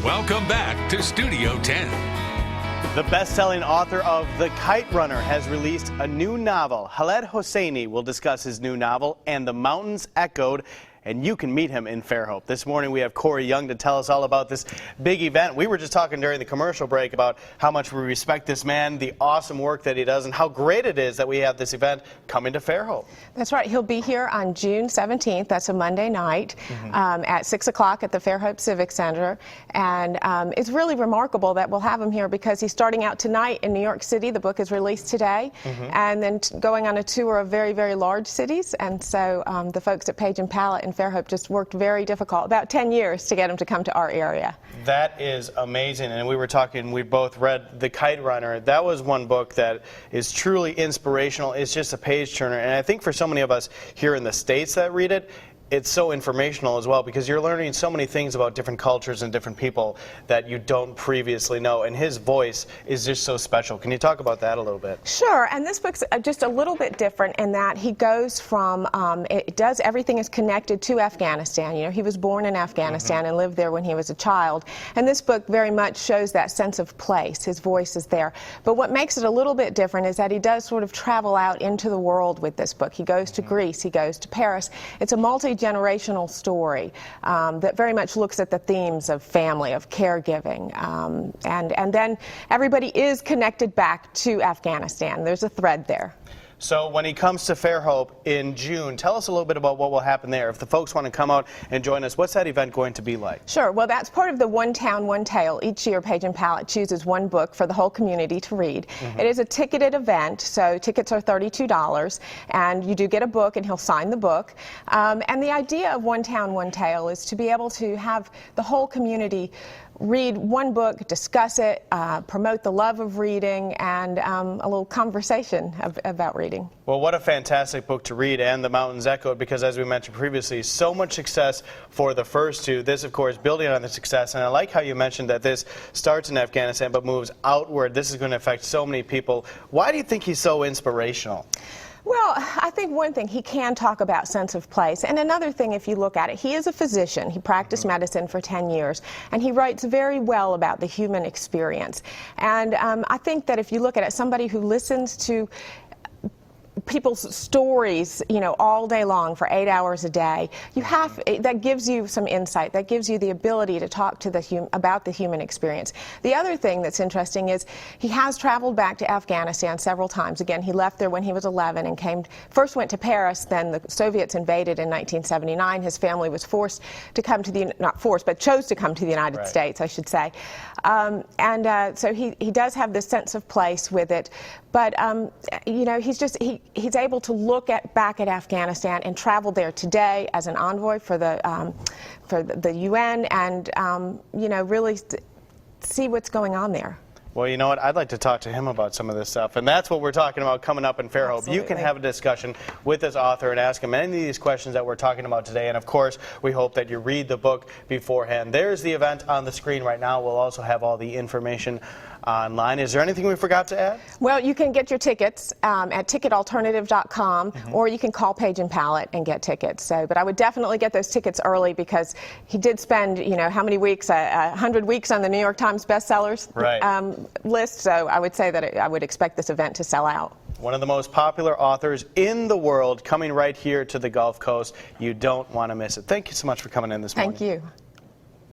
Welcome back to Studio 10. The best-selling author of The Kite Runner has released a new novel. Khaled Hosseini will discuss his new novel, And the Mountains Echoed, and you can meet him in Fairhope. This morning we have Corey Young to tell us all about this big event. We were just talking during the commercial break about how much we respect this man, the awesome work that he does, and how great it is that we have this event coming to Fairhope. That's right. He'll be here on June 17th. That's a Monday night at 6 o'clock at the Fairhope Civic Center. And it's really remarkable that we'll have him here because he's starting out tonight in New York City. The book is released today. And then going on a tour of very, very large cities. And so the folks at Page & Palette in Fairhope just worked very difficult, about 10 years, to get him to come to our area. That is amazing. And we were talking, we both read The Kite Runner. That was one book that is truly inspirational. It's just a page turner. And I think for so many of us here in the States that read it, it's so informational as well because you're learning so many things about different cultures and different people that you don't previously know. And his voice is just so special. Can you talk about that a little bit? Sure. And this book's just a little bit different in that he goes from, everything is connected to Afghanistan. You know, he was born in Afghanistan and lived there when he was a child. And this book very much shows that sense of place. His voice is there. But what makes it a little bit different is that he does sort of travel out into the world with this book. He goes to Greece. He goes to Paris. It's a multi-generational story that very much looks at the themes of family, of caregiving, and then everybody is connected back to Afghanistan. There's a thread there. So when he comes to Fairhope in June, tell us a little bit about what will happen there. If the folks want to come out and join us, what's that event going to be like? Sure. Well, that's part of the One Town, One Tale. Each year, Page & Palette chooses one book for the whole community to read. It is a ticketed event, so tickets are $32, and you do get a book, and he'll sign the book. And the idea of One Town, One Tale is to be able to have the whole community read one book, discuss it, promote the love of reading, and a little conversation about reading. Well, what a fantastic book to read, And the Mountains Echoed, because as we mentioned previously, so much success for the first two. This, of course, building on the success, and I like how you mentioned that this starts in Afghanistan but moves outward. This is going to affect so many people. Why do you think he's so inspirational? Well, I think one thing, he can talk about sense of place. And another thing, if you look at it, he is a physician. He practiced medicine for 10 years. And he writes very well about the human experience. And I think that if you look at it, somebody who listens to people's stories, you know, all day long for 8 hours a day, that gives you some insight. That gives you the ability to talk to about the human experience. The other thing that's interesting is he has traveled back to Afghanistan several times. Again, he left there when he was 11 and first went to Paris, then the Soviets invaded in 1979. His family was forced to come to not forced, but chose to come to the United States, I should say. So he does have this sense of place with it. But, you know, he's able to look back at Afghanistan and travel there today as an envoy for the UN and, you know, really see what's going on there. Well, you know what? I'd like to talk to him about some of this stuff, and that's what we're talking about coming up in Fairhope. Absolutely. You can have a discussion with this author and ask him any of these questions that we're talking about today, and of course, we hope that you read the book beforehand. There's the event on the screen right now. We'll also have all the information online. Is there anything we forgot to add? Well, you can get your tickets at ticketalternative.com, or you can call Page & Palette and get tickets. But I would definitely get those tickets early because he did spend, you know, how many weeks? 100 weeks on the New York Times bestsellers list. So I would say that I would expect this event to sell out. One of the most popular authors in the world coming right here to the Gulf Coast. You don't want to miss it. Thank you so much for coming in this morning. Thank you.